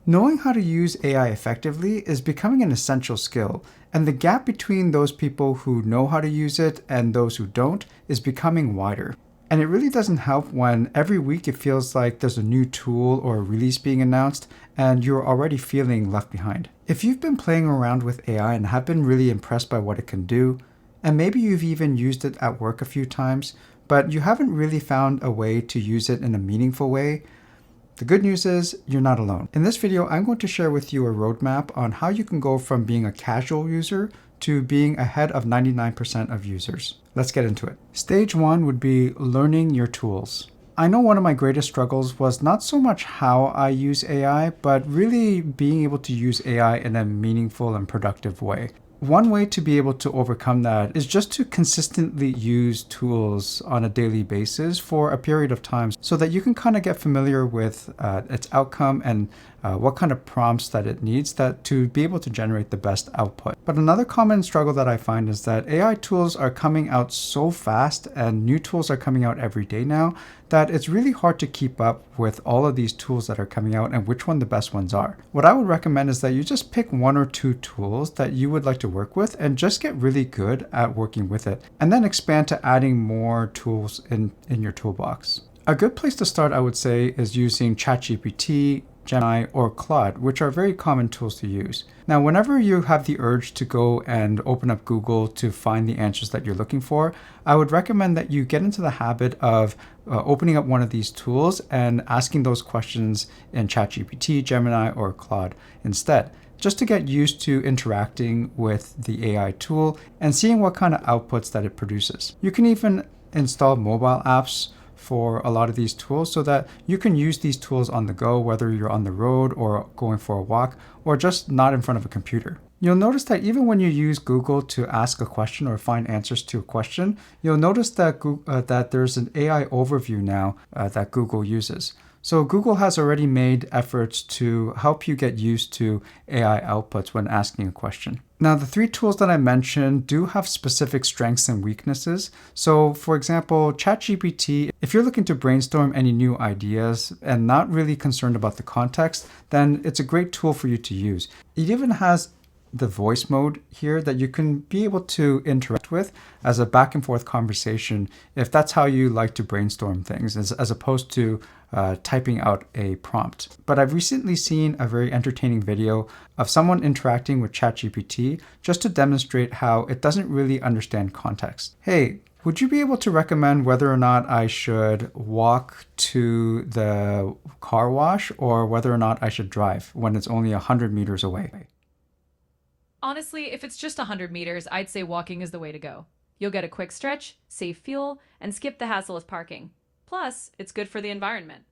Knowing how to use AI effectively is becoming an essential skill, and the gap between those people who know how to use it and those who don't is becoming wider. And it really doesn't help when every week it feels like there's a new tool or a release being announced and you're already feeling left behind. If you've been playing around with AI and have been really impressed by what it can do, and maybe you've even used it at work a few times, but you haven't really found a way to use it in a meaningful way, the good news is you're not alone. In this video, I'm going to share with you a roadmap on how you can go from being a casual user to being ahead of 99% of users. Let's get into it. Stage one would be learning your tools. I know one of my greatest struggles was not so much how I use AI, but really being able to use AI in a meaningful and productive way. One way to be able to overcome that is just to consistently use tools on a daily basis for a period of time so that you can kind of get familiar with its outcome and what kind of prompts that it needs to be able to generate the best output. But another common struggle that I find is that AI tools are coming out so fast and new tools are coming out every day now that it's really hard to keep up with all of these tools that are coming out and which one the best ones are. What I would recommend is that you just pick one or two tools that you would like to work with and just get really good at working with it, and then expand to adding more tools in your toolbox. A good place to start, I would say, is using ChatGPT, Gemini, or Claude, which are very common tools to use. Now, whenever you have the urge to go and open up Google to find the answers that you're looking for, I would recommend that you get into the habit of opening up one of these tools and asking those questions in ChatGPT, Gemini, or Claude instead, just to get used to interacting with the AI tool and seeing what kind of outputs that it produces. You can even install mobile apps for a lot of these tools so that you can use these tools on the go, whether you're on the road or going for a walk or just not in front of a computer. You'll notice that even when you use Google to ask a question or find answers to a question, you'll notice that that there's an AI overview now that Google uses. So Google has already made efforts to help you get used to AI outputs when asking a question. Now, the three tools that I mentioned do have specific strengths and weaknesses. So for example, ChatGPT, if you're looking to brainstorm any new ideas and not really concerned about the context, then it's a great tool for you to use. It even has the voice mode here that you can be able to interact with as a back and forth conversation if that's how you like to brainstorm things, as opposed to typing out a prompt. But I've recently seen a very entertaining video of someone interacting with ChatGPT just to demonstrate how it doesn't really understand context. Hey, would you be able to recommend whether or not I should walk to the car wash or whether or not I should drive when it's only 100 meters away? Honestly, if it's just 100 meters, I'd say walking is the way to go. You'll get a quick stretch, save fuel, and skip the hassle of parking. Plus, it's good for the environment.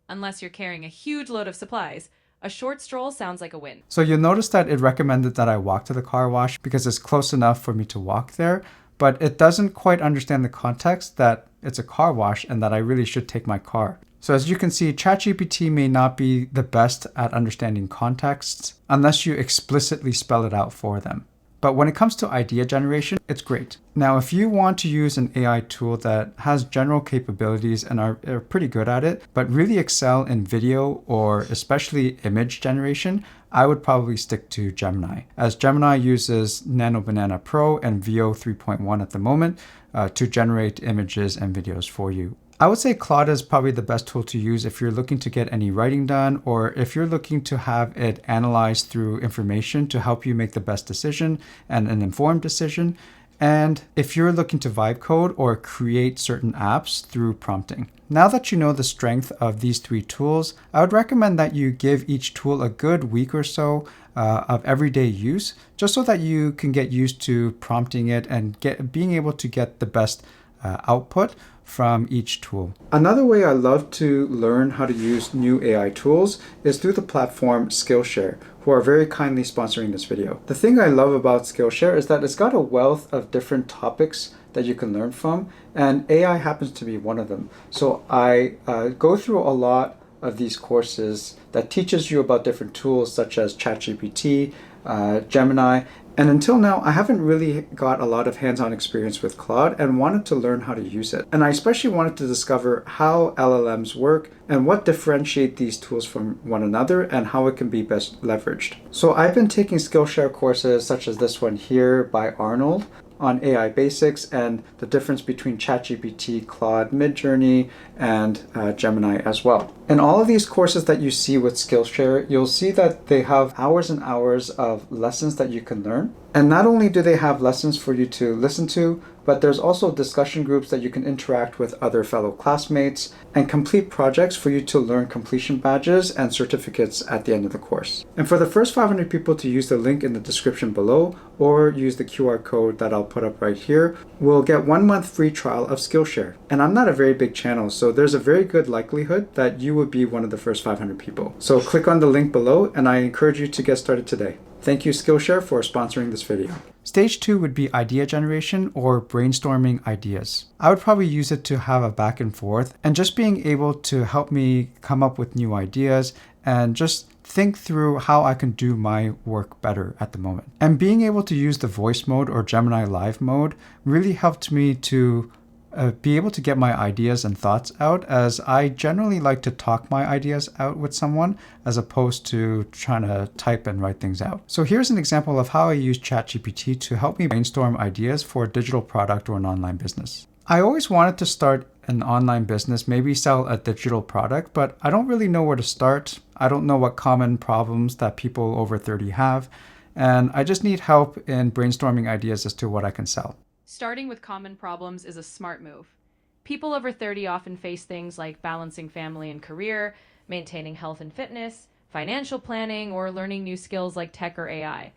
Unless you're carrying a huge load of supplies, a short stroll sounds like a win. So you'll notice that it recommended that I walk to the car wash because it's close enough for me to walk there, but it doesn't quite understand the context that it's a car wash and that I really should take my car. So as you can see, ChatGPT may not be the best at understanding contexts unless you explicitly spell it out for them. But when it comes to idea generation, it's great. Now, if you want to use an AI tool that has general capabilities and are pretty good at it, but really excel in video or especially image generation, I would probably stick to Gemini, as Gemini uses Nano Banana Pro and VO 3.1 at the moment to generate images and videos for you. I would say Claude is probably the best tool to use if you're looking to get any writing done or if you're looking to have it analyzed through information to help you make the best decision and an informed decision. And if you're looking to vibe code or create certain apps through prompting. Now that you know the strength of these three tools, I would recommend that you give each tool a good week or so of everyday use, just so that you can get used to prompting it and being able to get the best output from each tool. Another way I love to learn how to use new AI tools is through the platform Skillshare, who are very kindly sponsoring this video. The thing I love about Skillshare is that it's got a wealth of different topics that you can learn from, and AI happens to be one of them. So I go through a lot of these courses that teaches you about different tools such as ChatGPT, Gemini. And until now, I haven't really got a lot of hands-on experience with Claude and wanted to learn how to use it. And I especially wanted to discover how LLMs work and what differentiate these tools from one another and how it can be best leveraged. So I've been taking Skillshare courses such as this one here by Arnold on AI basics and the difference between ChatGPT, Claude, Midjourney, and Gemini as well. In all of these courses that you see with Skillshare, you'll see that they have hours and hours of lessons that you can learn. And not only do they have lessons for you to listen to, but there's also discussion groups that you can interact with other fellow classmates and complete projects for you to learn completion badges and certificates at the end of the course. And for the first 500 people to use the link in the description below or use the QR code that I'll put up right here, will get 1 month free trial of Skillshare. And I'm not a very big channel, so there's a very good likelihood that you would be one of the first 500 people. So click on the link below and I encourage you to get started today. Thank you Skillshare for sponsoring this video. Stage 2 would be idea generation or brainstorming ideas. I would probably use it to have a back and forth and just being able to help me come up with new ideas and just think through how I can do my work better at the moment. And being able to use the voice mode or Gemini Live mode really helped me to be able to get my ideas and thoughts out, as I generally like to talk my ideas out with someone as opposed to trying to type and write things out. So here's an example of how I use ChatGPT to help me brainstorm ideas for a digital product or an online business. I always wanted to start an online business, maybe sell a digital product, but I don't really know where to start. I don't know what common problems that people over 30 have, and I just need help in brainstorming ideas as to what I can sell. Starting with common problems is a smart move. People over 30 often face things like balancing family and career, maintaining health and fitness, financial planning, or learning new skills like tech or AI.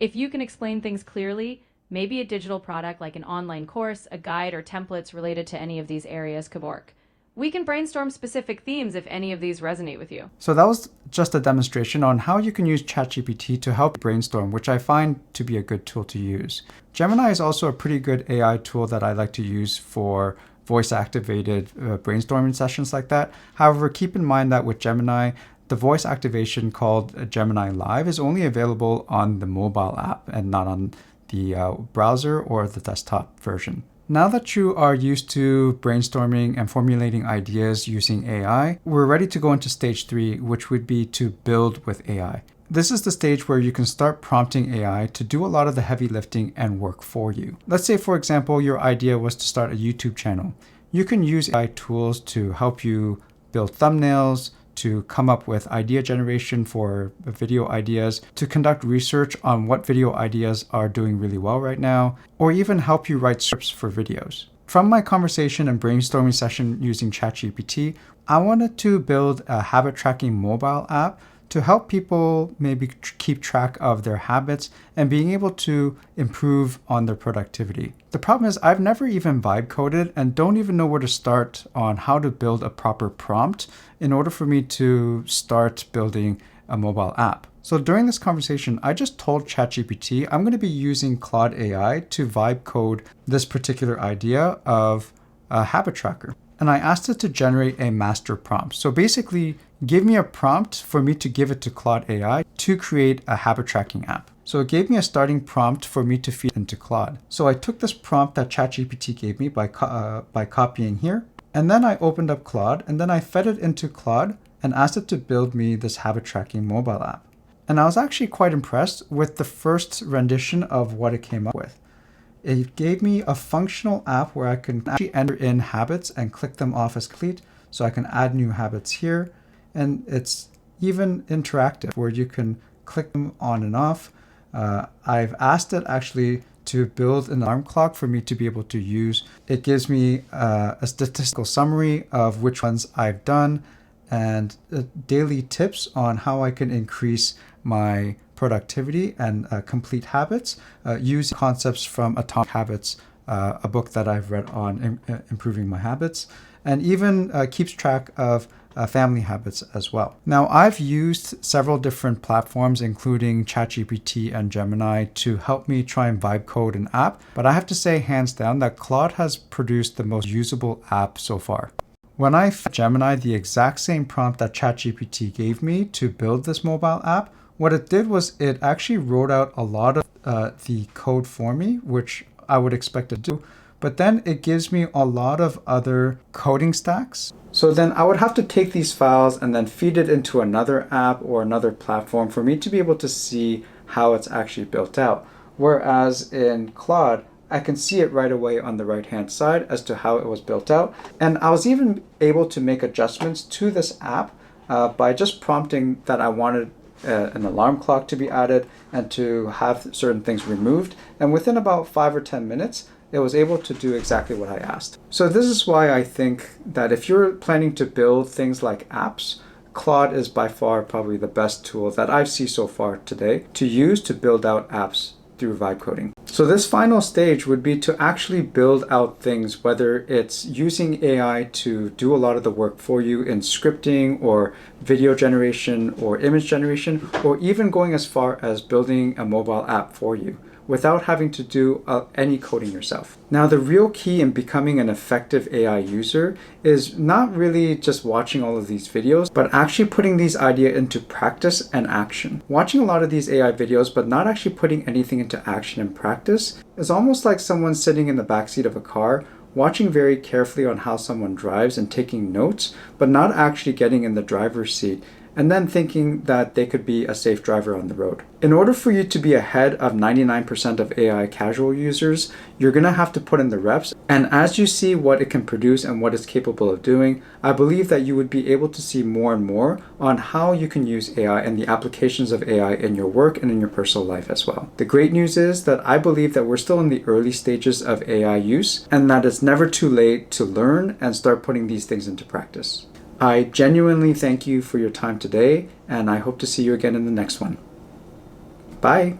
If you can explain things clearly, maybe a digital product like an online course, a guide, or templates related to any of these areas could work. We can brainstorm specific themes if any of these resonate with you. So that was just a demonstration on how you can use ChatGPT to help brainstorm, which I find to be a good tool to use. Gemini is also a pretty good AI tool that I like to use for voice-activated brainstorming sessions like that. However, keep in mind that with Gemini, the voice activation called Gemini Live is only available on the mobile app and not on the browser or the desktop version. Now that you are used to brainstorming and formulating ideas using AI, we're ready to go into stage 3, which would be to build with AI. This is the stage where you can start prompting AI to do a lot of the heavy lifting and work for you. Let's say, for example, your idea was to start a YouTube channel. You can use AI tools to help you build thumbnails, to come up with idea generation for video ideas, to conduct research on what video ideas are doing really well right now, or even help you write scripts for videos. From my conversation and brainstorming session using ChatGPT, I wanted to build a habit tracking mobile app to help people maybe keep track of their habits and being able to improve on their productivity. The problem is I've never even vibe coded and don't even know where to start on how to build a proper prompt in order for me to start building a mobile app. So during this conversation, I just told ChatGPT I'm going to be using Claude AI to vibe code this particular idea of a habit tracker. And I asked it to generate a master prompt. So basically, give me a prompt for me to give it to Claude AI to create a habit tracking app. So it gave me a starting prompt for me to feed into Claude. So I took this prompt that ChatGPT gave me by copying here, and then I opened up Claude, and then I fed it into Claude and asked it to build me this habit tracking mobile app. And I was actually quite impressed with the first rendition of what it came up with. It gave me a functional app where I can actually enter in habits and click them off as complete, so I can add new habits here. And it's even interactive where you can click them on and off. I've asked it actually to build an alarm clock for me to be able to use. It gives me a statistical summary of which ones I've done and daily tips on how I can increase my productivity and complete habits using concepts from Atomic Habits, a book that I've read on improving my habits, and even keeps track of family habits as well. Now, I've used several different platforms, including ChatGPT and Gemini, to help me try and vibe code an app, but I have to say hands down that Claude has produced the most usable app so far. When I fed Gemini the exact same prompt that ChatGPT gave me to build this mobile app, what it did was it actually wrote out a lot of the code for me, which I would expect it to do, but then it gives me a lot of other coding stacks. So then I would have to take these files and then feed it into another app or another platform for me to be able to see how it's actually built out. Whereas in Claude, I can see it right away on the right-hand side as to how it was built out. And I was even able to make adjustments to this app by just prompting that I wanted an alarm clock to be added and to have certain things removed. And within about 5 or 10 minutes, it was able to do exactly what I asked. So this is why I think that if you're planning to build things like apps, Claude is by far probably the best tool that I've seen so far today to use to build out apps through vibe coding. So this final stage would be to actually build out things, whether it's using AI to do a lot of the work for you in scripting or video generation or image generation, or even going as far as building a mobile app for you without having to do any coding yourself. Now, the real key in becoming an effective AI user is not really just watching all of these videos, but actually putting these ideas into practice and action. Watching a lot of these AI videos, but not actually putting anything into action and practice is almost like someone sitting in the backseat of a car, watching very carefully on how someone drives and taking notes, but not actually getting in the driver's seat and then thinking that they could be a safe driver on the road. In order for you to be ahead of 99% of AI casual users, you're gonna have to put in the reps. And as you see what it can produce and what it's capable of doing, I believe that you would be able to see more and more on how you can use AI and the applications of AI in your work and in your personal life as well. The great news is that I believe that we're still in the early stages of AI use and that it's never too late to learn and start putting these things into practice. I genuinely thank you for your time today, and I hope to see you again in the next one. Bye.